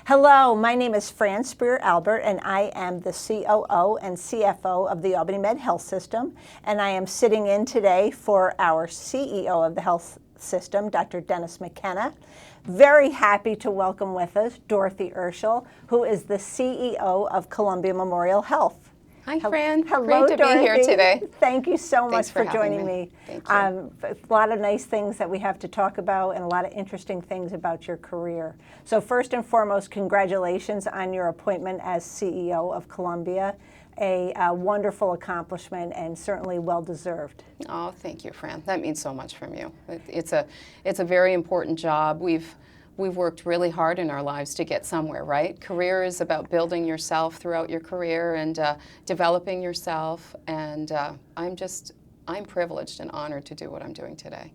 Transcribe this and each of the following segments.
Hello, my name is Fran Spear-Albert, and I am the COO and CFO of the Albany Med Health System, and I am sitting in today for our CEO of the health system, Dr. Dennis McKenna. Very happy to welcome with us Dorothy Urschel, who is the CEO of Columbia Memorial Health. Hi, Fran. Hello, Great to Dorothy. be here today. Thank you so Thanks much for joining me. me. Thank you. A lot of nice things that we have to talk about and a lot of interesting things about your career. So first and foremost, congratulations on your appointment as CEO of Columbia. A wonderful accomplishment and certainly well-deserved. Oh, thank you, Fran. That means so much from you. It's a very important job. We've worked really hard in our lives to get somewhere, right? Career is about building yourself throughout your career and developing yourself. And I'm privileged and honored to do what I'm doing today.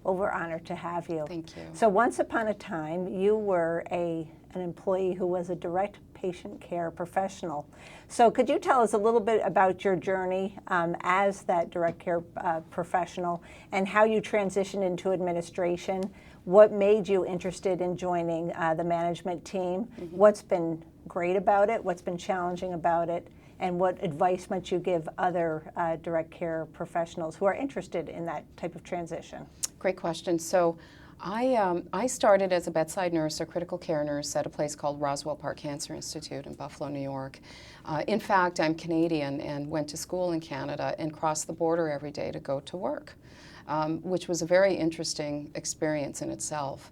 Well, we're honored to have you. Thank you. So once upon a time, you were an employee who was a direct patient care professional. So could you tell us a little bit about your journey as that direct care professional and how you transitioned into administration? What made you interested in joining the management team? Mm-hmm. What's been great about it? What's been challenging about it? And what advice might you give other direct care professionals who are interested in that type of transition? Great question. So I started as a bedside nurse, a critical care nurse at a place called Roswell Park Cancer Institute in Buffalo, New York. In fact, I'm Canadian and went to school in Canada and crossed the border every day to go to work, which was a very interesting experience in itself.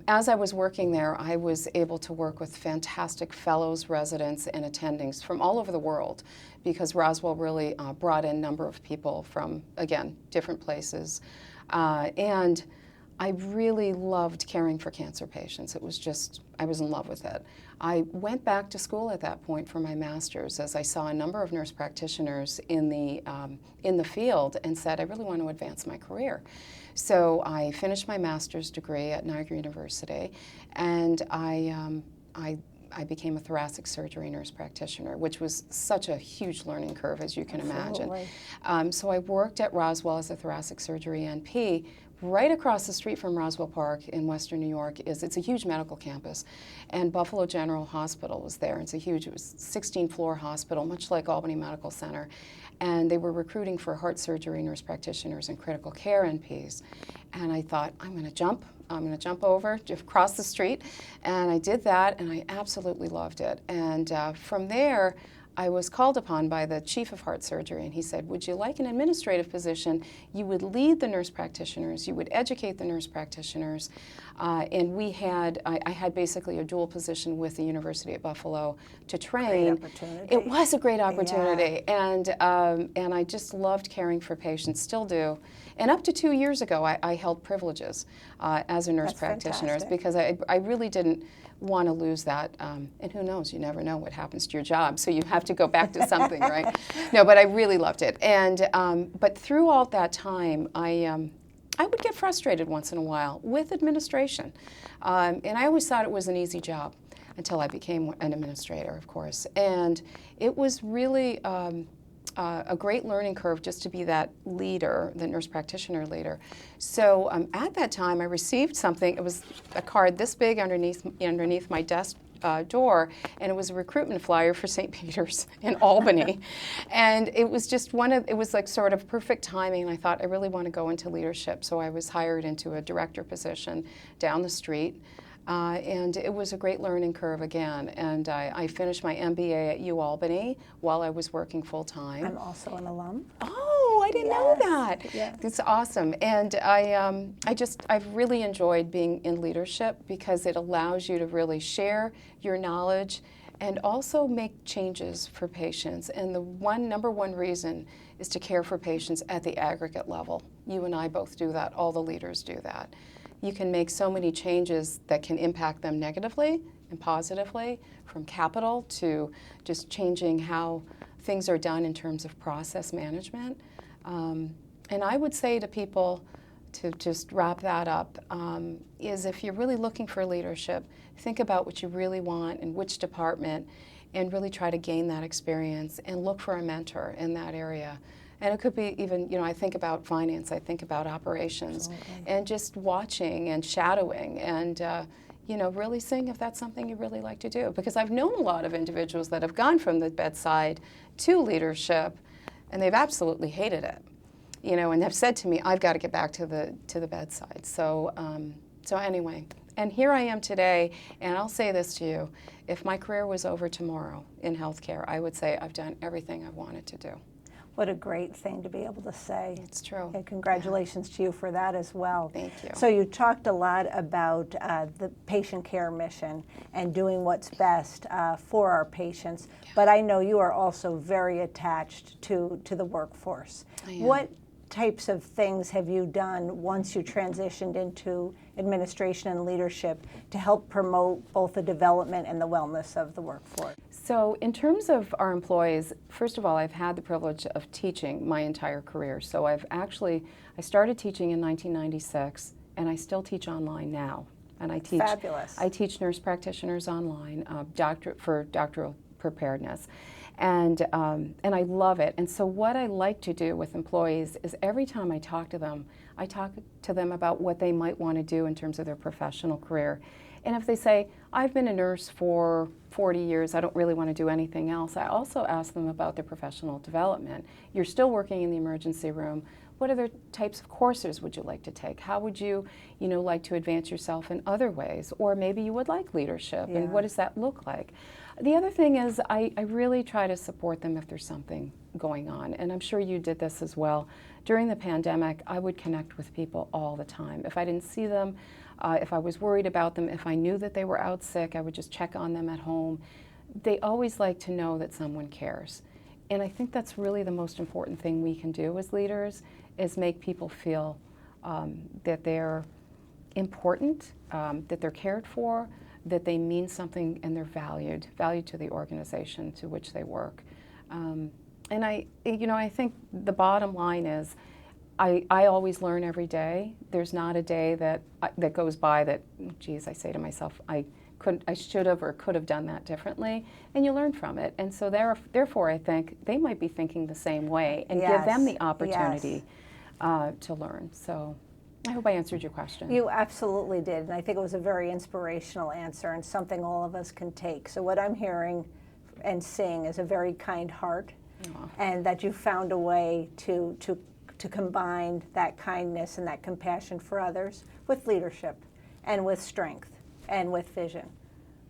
As I was working there, I was able to work with fantastic fellows, residents, and attendings from all over the world because Roswell really brought in a number of people from, again, different places. And I really loved caring for cancer patients. It was just, I was in love with it. I went back to school at that point for my master's as I saw a number of nurse practitioners in the field and said, I really want to advance my career. So I finished my master's degree at Niagara University, and I became a thoracic surgery nurse practitioner, which was such a huge learning curve, as you can imagine. So I worked at Roswell as a thoracic surgery NP. Right across the street from Roswell Park in Western New York it's a huge medical campus, and Buffalo General Hospital was there. It was 16-floor hospital, much like Albany Medical Center, and they were recruiting for heart surgery nurse practitioners and critical care NPs. And I thought, I'm going to jump over, across the street, and I did that, and I absolutely loved it. And from there, I was called upon by the chief of heart surgery, and he said, would you like an administrative position? You would lead the nurse practitioners, you would educate the nurse practitioners, and I had basically a dual position with the University at Buffalo to train. Great opportunity. It was a great opportunity, yeah. And I just loved caring for patients, still do. And up to 2 years ago, I held privileges as a nurse practitioner because I really didn't want to lose that, and who knows, you never know what happens to your job, so you have to go back to something, right? No, but I really loved it. And but through all that time, I would get frustrated once in a while with administration, and I always thought it was an easy job until I became an administrator, of course. And it was really a great learning curve just to be that leader, the nurse practitioner leader. So at that time, I received something. It was a card this big underneath my desk door, and it was a recruitment flyer for St. Peter's in Albany. And it was just it was like sort of perfect timing. And I thought, I really want to go into leadership. So I was hired into a director position down the street. And it was a great learning curve again. And I finished my MBA at UAlbany while I was working full time. I'm also an alum. Oh, I didn't know that. Yes. It's awesome. And I've really enjoyed being in leadership because it allows you to really share your knowledge and also make changes for patients. And the number one reason is to care for patients at the aggregate level. You and I both do that. All the leaders do that. You can make so many changes that can impact them negatively and positively, from capital to just changing how things are done in terms of process management. And I would say to people, to just wrap that up, is if you're really looking for leadership, think about what you really want in which department and really try to gain that experience and look for a mentor in that area. And it could be even, I think about finance, I think about operations, and just watching and shadowing and, really seeing if that's something you really like to do. Because I've known a lot of individuals that have gone from the bedside to leadership, and they've absolutely hated it, and have said to me, I've got to get back to the bedside. So anyway, and here I am today, and I'll say this to you, if my career was over tomorrow in healthcare, I would say I've done everything I wanted to do. What a great thing to be able to say. It's true. And congratulations to you for that as well. Thank you. So you talked a lot about the patient care mission and doing what's best for our patients, but I know you are also very attached to the workforce. I am. What types of things have you done once you transitioned into administration and leadership to help promote both the development and the wellness of the workforce? So in terms of our employees, first of all, I've had the privilege of teaching my entire career. So I started teaching in 1996, and I still teach online now. And I teach, Fabulous. I teach nurse practitioners online for doctoral preparedness. And I love it. And so what I like to do with employees is every time I talk to them about what they might want to do in terms of their professional career. And if they say, I've been a nurse for 40 years, I don't really want to do anything else, I also ask them about their professional development. You're still working in the emergency room. What other types of courses would you like to take? How would you, like to advance yourself in other ways? Or maybe you would like leadership, and what does that look like? The other thing is I really try to support them if there's something going on, and I'm sure you did this as well. During the pandemic, I would connect with people all the time. If I didn't see them, if I was worried about them, if I knew that they were out sick, I would just check on them at home. They always like to know that someone cares. And I think that's really the most important thing we can do as leaders, is make people feel that they're important, that they're cared for, that they mean something, and they're valued to the organization to which they work. And I think the bottom line is, I always learn every day. There's not a day that goes by that, geez, I say to myself, I should have or could have done that differently, and you learn from it. And so therefore, I think they might be thinking the same way, and give them the opportunity to learn. So I hope I answered your question. You absolutely did, and I think it was a very inspirational answer and something all of us can take. So what I'm hearing and seeing is a very kind heart, and that you found a way to combine that kindness and that compassion for others with leadership and with strength and with vision.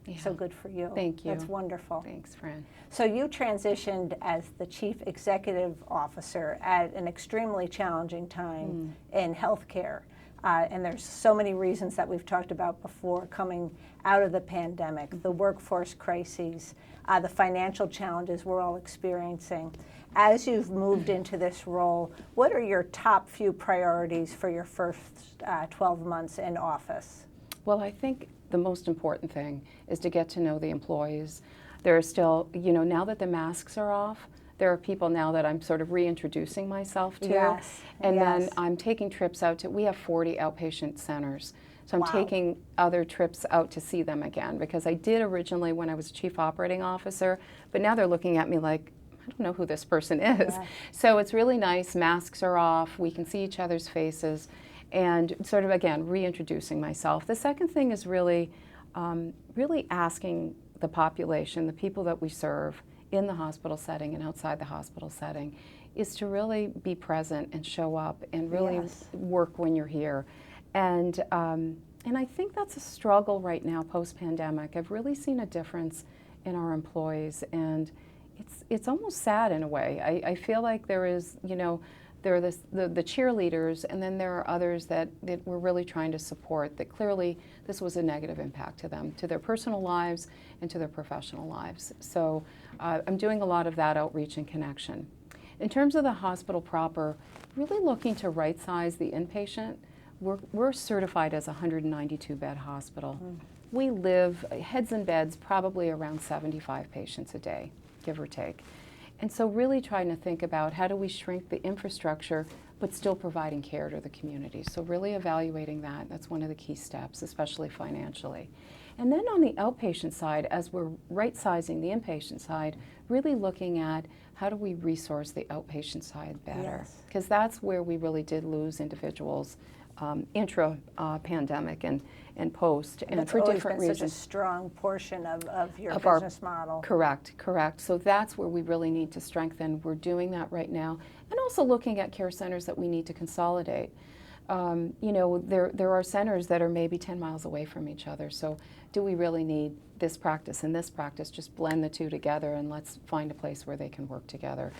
Yeah. So good for you. Thank you. That's wonderful. Thanks, Fran. So you transitioned as the Chief Executive Officer at an extremely challenging time in healthcare. And there's so many reasons that we've talked about before, coming out of the pandemic, the workforce crises, the financial challenges we're all experiencing. As you've moved into this role, what are your top few priorities for your first 12 months in office? Well, I think the most important thing is to get to know the employees. There are still, now that the masks are off, there are people now that I'm sort of reintroducing myself to. Yes. And then I'm taking trips out to, we have 40 outpatient centers. So I'm taking other trips out to see them again, because I did originally when I was Chief Operating Officer, but now they're looking at me like, I don't know who this person is. Yeah. So it's really nice, masks are off, we can see each other's faces, and sort of, again, reintroducing myself. The second thing is really asking the population, the people that we serve in the hospital setting and outside the hospital setting, is to really be present and show up and really work when you're here. And I think that's a struggle right now post-pandemic. I've really seen a difference in our employees, and it's almost sad in a way. I feel like there is, there are the cheerleaders, and then there are others that we're really trying to support, that clearly this was a negative impact to them, to their personal lives and to their professional lives. So I'm doing a lot of that outreach and connection. In terms of the hospital proper, really looking to right-size the inpatient. We're certified as a 192-bed hospital. We live, heads in beds, probably around 75 patients a day, give or take. And so really trying to think about how do we shrink the infrastructure but still providing care to the community. So really evaluating that, that's one of the key steps, especially financially. And then on the outpatient side, as we're right-sizing the inpatient side, really looking at how do we resource the outpatient side better? Because that's where we really did lose individuals intra-pandemic and post, and That's for always different been reasons. such a strong portion of your Of our- business model. Correct, correct. So that's where we really need to strengthen. We're doing that right now, and also looking at care centers that we need to consolidate. There are centers that are maybe 10 miles away from each other. So do we really need this practice and this practice? Just blend the two together and let's find a place where they can work together.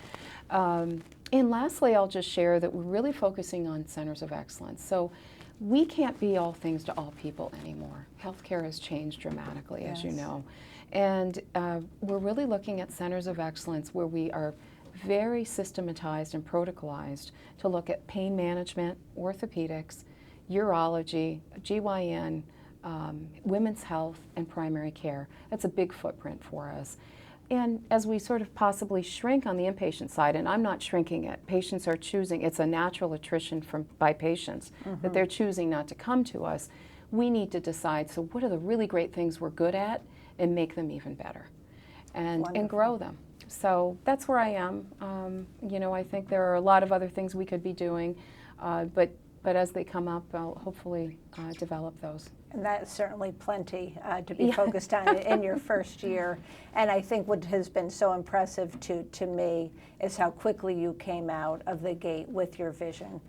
And lastly, I'll just share that we're really focusing on centers of excellence. So we can't be all things to all people anymore. Healthcare has changed dramatically, as you Yes. know. And we're really looking at centers of excellence where we are very systematized and protocolized to look at pain management, orthopedics, urology, GYN, women's health, and primary care. That's a big footprint for us. And as we sort of possibly shrink on the inpatient side, and I'm not shrinking it, patients are choosing, it's a natural attrition by patients that they're choosing not to come to us. We need to decide, so what are the really great things we're good at and make them even better and grow them. So that's where I am. I think there are a lot of other things we could be doing, but as they come up, I'll hopefully develop those. And that's certainly plenty to be focused on in your first year. And I think what has been so impressive to me is how quickly you came out of the gate with your vision.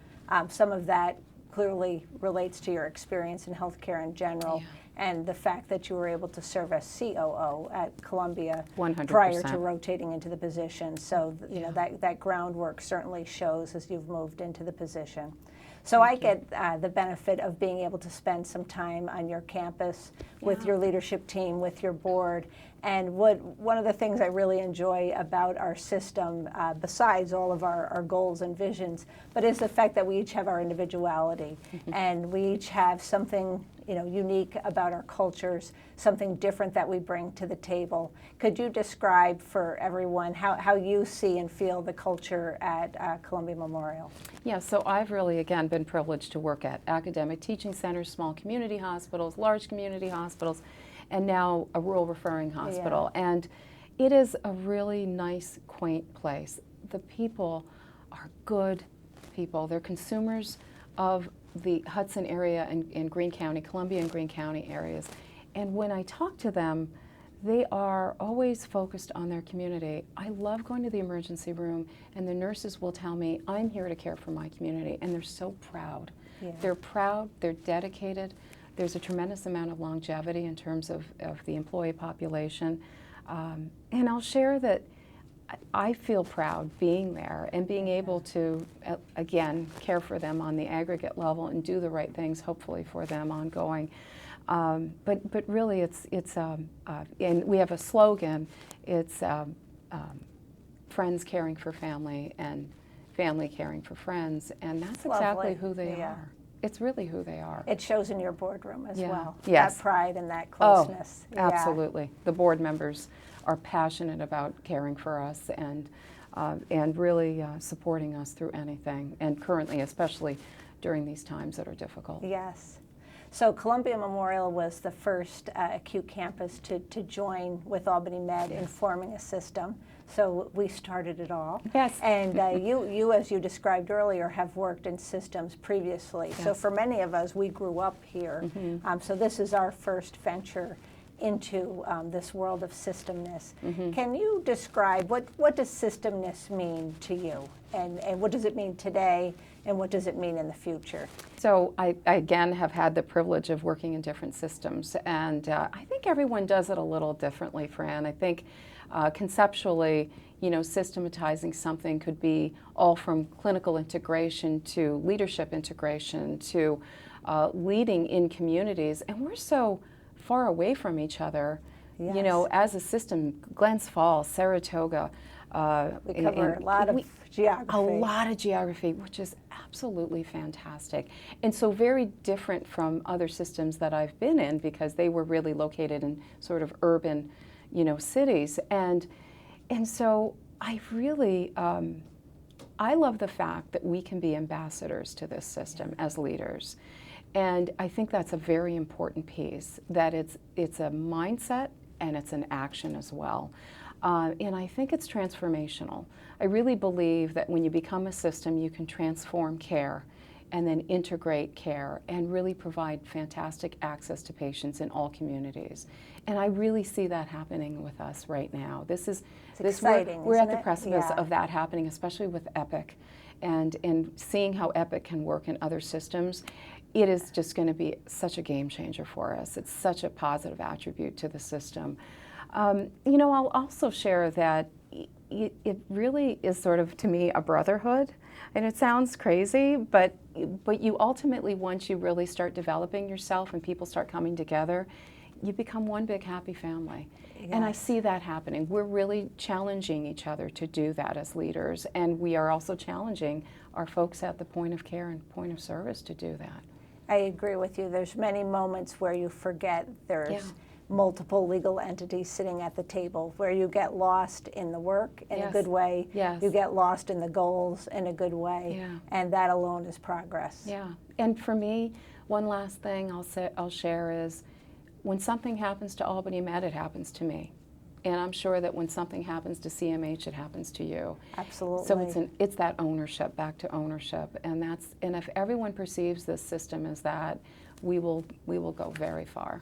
Some of that clearly relates to your experience in healthcare in general, and the fact that you were able to serve as COO at Columbia 100%. prior to rotating into the position. So that groundwork certainly shows as you've moved into the position. So I get the benefit of being able to spend some time on your campus with your leadership team, with your board. And one of the things I really enjoy about our system, besides all of our goals and visions, but is the fact that we each have our individuality, and we each have something unique about our cultures, something different that we bring to the table. Could you describe for everyone how you see and feel the culture at Columbia Memorial? Yeah, so I've really, again, been privileged to work at academic teaching centers, small community hospitals, large community hospitals, and now a rural referring hospital. And it is a really nice, quaint place. The people are good people. They're consumers of the Hudson area and Greene County, Columbia and Greene County areas. And when I talk to them, they are always focused on their community. I love going to the emergency room, and the nurses will tell me, I'm here to care for my community, and they're so proud. Yeah. They're proud, they're dedicated. There's a tremendous amount of longevity in terms of the employee population. And I'll share that I feel proud being there and being able to, again, care for them on the aggregate level and do the right things, hopefully, for them ongoing. But really, and we have a slogan, it's friends caring for family and family caring for friends, and that's exactly Lovely. who they are. It's really who they are. It shows in your boardroom as well. Yes. That pride and that closeness. Oh, absolutely. The board members are passionate about caring for us and really supporting us through anything, and currently, especially during these times that are difficult. Yes. So Columbia Memorial was the first acute campus to join with Albany Med in forming a system. So we started it all. Yes. And you, as you described earlier, have worked in systems previously. Yes. So for many of us, we grew up here. So this is our first venture into this world of systemness. Can you describe what does systemness mean to you? And what does it mean today? And what does it mean in the future? So I again have had the privilege of working in different systems, and I think everyone does it a little differently, Fran. I think conceptually, systematizing something could be all from clinical integration to leadership integration to leading in communities, and we're so far away from each other. Yes. As a system, Glens Falls, Saratoga. We cover a lot of geography. A lot of geography, which is absolutely fantastic. And so very different from other systems that I've been in, because they were really located in sort of urban, cities. And so I really, I love the fact that we can be ambassadors to this system as leaders. And I think that's a very important piece, that it's a mindset and it's an action as well. And I think it's transformational. I really believe that when you become a system, you can transform care and then integrate care and really provide fantastic access to patients in all communities. And I really see that happening with us right now. This is exciting, we're at isn't the it? precipice Yeah. of that happening, especially with Epic, and seeing how Epic can work in other systems. It is just going to be such a game changer for us. It's such a positive attribute to the system. You know, I'll also share that it really is sort of, to me, a brotherhood. And it sounds crazy, but you ultimately, once you really start developing yourself and people start coming together, you become one big happy family. And I Yes. see that happening. We're really challenging each other to do that as leaders, and we are also challenging our folks at the point of care and point of service to do that. I agree with you. There's many moments where you forget there's Yeah. multiple legal entities sitting at the table, where you get lost in the work in a Yes. good way. Yes. You get lost in the goals in a good way. Yeah. And that alone is progress. Yeah, and for me, one last thing I'll share is when something happens to Albany Med, it happens to me. And I'm sure that when something happens to CMH, it happens to you. Absolutely. So it's that ownership, back to ownership, and if everyone perceives this system as that, we will go very far.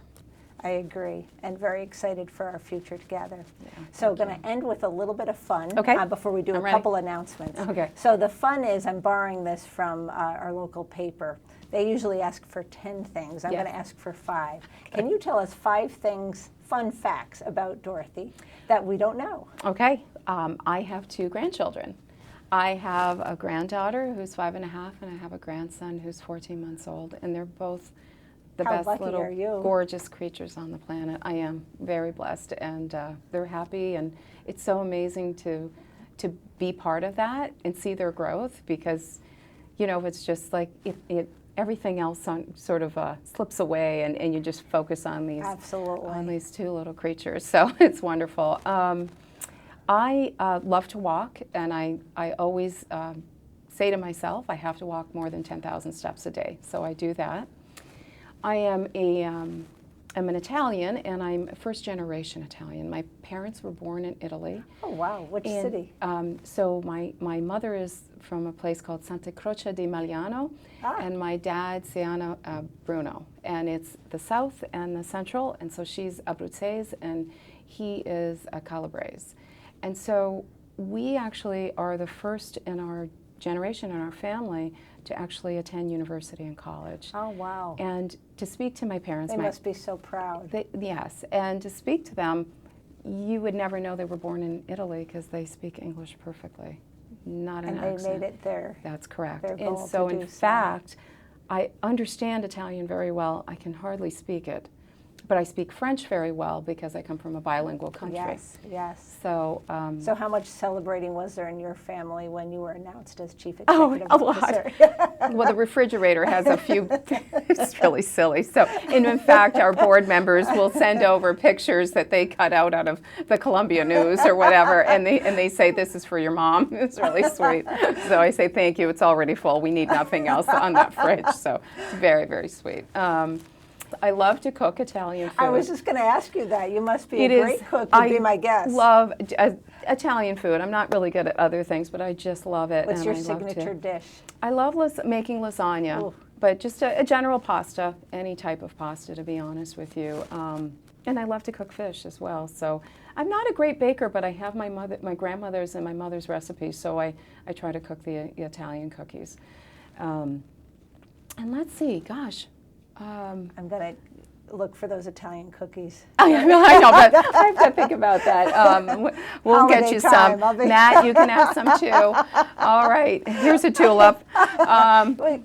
I agree, and very excited for our future together. Yeah, So thank going to end with a little bit of fun Okay. before we do I'm a ready. couple announcements. Okay. So the fun is, I'm borrowing this from our local paper. They usually ask for 10 things. I'm Yes. going to ask for 5. Can you tell us 5 things, fun facts about Dorothy that we don't know? Okay, I have 2 grandchildren. I have a granddaughter who's 5.5, and I have a grandson who's 14 months old, and they're both the How best lucky little are you? gorgeous creatures on the planet. I am very blessed, and they're happy, and it's so amazing to be part of that and see their growth, because you know, it's just like everything else sort of slips away, and you just focus on Absolutely. these 2 little creatures. So it's wonderful. I love to walk, and I always say to myself, I have to walk more than 10,000 steps a day. So I do that. I am I'm an Italian, and I'm first generation Italian. My parents were born in Italy. Oh, wow. Which And, city? So my mother is from a place called Santa Croce di Magliano, and my dad, Siana Bruno. And it's the south and the central, and so she's Abruzzese, and he is a Calabrese. And so we actually are the first in our generation, in our family, to actually attend university and college. Oh, wow. And to speak to my parents, They must be so proud. yes, and to speak to them, you would never know they were born in Italy because they speak English perfectly, not an And they accent. made it there. That's correct. their And goal so, to in do so. fact, I understand Italian very well. I can hardly speak it, but I speak French very well because I come from a bilingual country. Yes, yes. So, So how much celebrating was there in your family when you were announced as chief Oh, executive a lot. officer? well, the refrigerator has a few. It's really silly. So, and in fact, our board members will send over pictures that they cut out of the Columbia News or whatever, and they say, "This is for your mom." It's really sweet. So I say, "Thank you. It's already full. We need nothing else on that fridge." So it's very, very sweet. I love to cook Italian food. I was just going to ask you that. You must be It a is- great cook, would be my guess. love Italian food. I'm not really good at other things, but I just love it. What's and your I love signature dish? I love making lasagna, Ooh. but just a general pasta, any type of pasta, to be honest with you. And I love to cook fish as well. So I'm not a great baker, but I have my grandmother's and my mother's recipes, so I try to cook the Italian cookies. And let's see, gosh. I'm going to look for those Italian cookies. I know, but I have to think about that. We'll get Holiday you time, some. I'll be- Matt, you can have some too. All right, here's a tulip.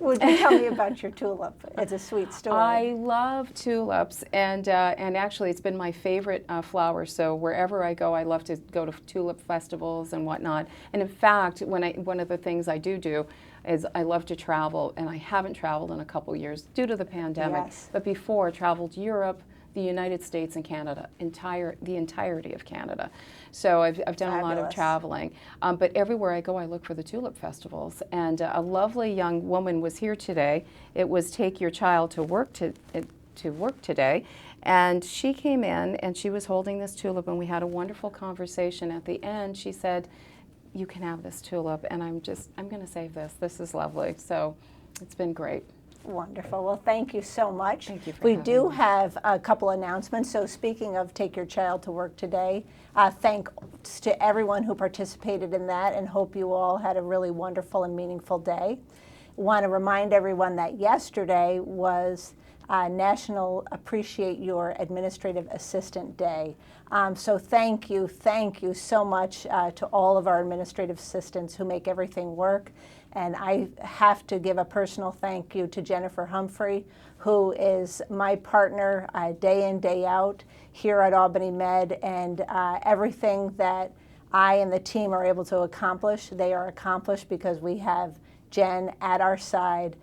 Would you tell me about your tulip? It's a sweet story. I love tulips, and actually it's been my favorite flower. So wherever I go, I love to go to tulip festivals and whatnot. And in fact, one of the things I do is I love to travel, and I haven't traveled in a couple years due to the pandemic. Yes. But before, I traveled Europe, the United States, and Canada, the entirety of Canada. So I've done a lot of Fabulous. traveling. But everywhere I go, I look for the tulip festivals. And a lovely young woman was here today. It was Take Your Child to Work today. And she came in, and she was holding this tulip, and we had a wonderful conversation. At the end, she said, "You can have this tulip," and I'm going to save this. This is lovely. So It's been great. Wonderful. Well, thank you so much. Thank you for We having do me. have a couple announcements. So speaking of Take Your Child to Work today, thanks to everyone who participated in that, and hope you all had a really wonderful and meaningful day. Want to remind everyone that yesterday was National Appreciate Your Administrative Assistant Day. So thank you so much to all of our administrative assistants who make everything work. And I have to give a personal thank you to Jennifer Humphrey, who is my partner day in, day out here at Albany Med, and everything that I and the team are able to accomplish, they are accomplished because we have Jen at our side,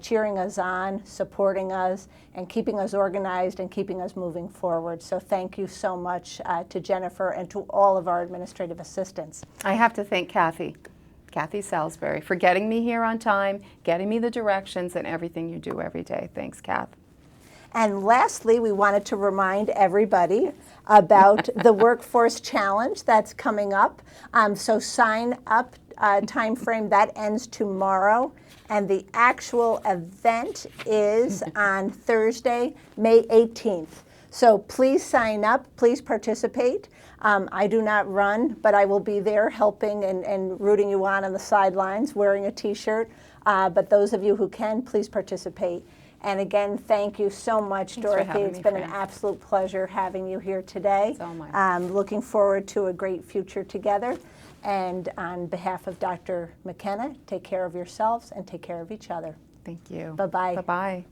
cheering us on, supporting us, and keeping us organized and keeping us moving forward. So thank you so much to Jennifer and to all of our administrative assistants. I have to thank Kathy Salisbury, for getting me here on time, getting me the directions, and everything you do every day. Thanks, Kath. And lastly, we wanted to remind everybody about the Workforce Challenge that's coming up. So sign up time frame, that ends tomorrow. And the actual event is on Thursday, May 18th. So please sign up, please participate. I do not run, but I will be there helping and rooting you on the sidelines, wearing a t-shirt. But those of you who can, please participate. And again, thank you so much, Thanks for Dorothy. having It's me, been an Fran. absolute pleasure having you here today. So much. Looking forward to a great future together. And on behalf of Dr. McKenna, take care of yourselves and take care of each other. Thank you. Bye-bye. Bye-bye.